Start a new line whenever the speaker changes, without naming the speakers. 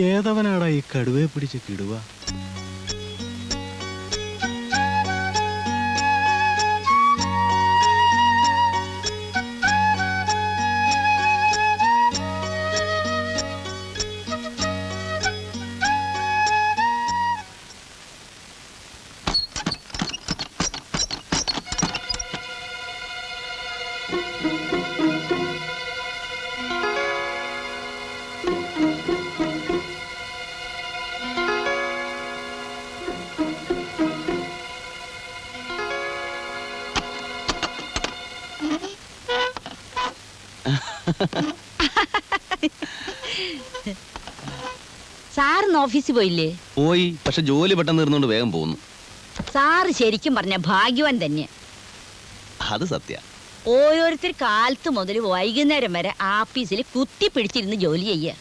ഏതവനാടാ ഈ കടുവയെ പിടിച്ച് കിടുവ?
സാറിന്ന് ഓഫീസിൽ പോയില്ലേ?
പോയി, പക്ഷെ ജോലി പെട്ടെന്ന് തീർന്നുകൊണ്ട് വേഗം പോകുന്നു.
സാറ് ശരിക്കും പറഞ്ഞ ഭാഗ്യവാൻ തന്നെ.
അത് സത്യ.
ഓരോരുത്തർ കാലത്ത് മുതൽ വൈകുന്നേരം വരെ ആഫീസിൽ കുത്തി പിടിച്ചിരുന്ന് ജോലി ചെയ്യ.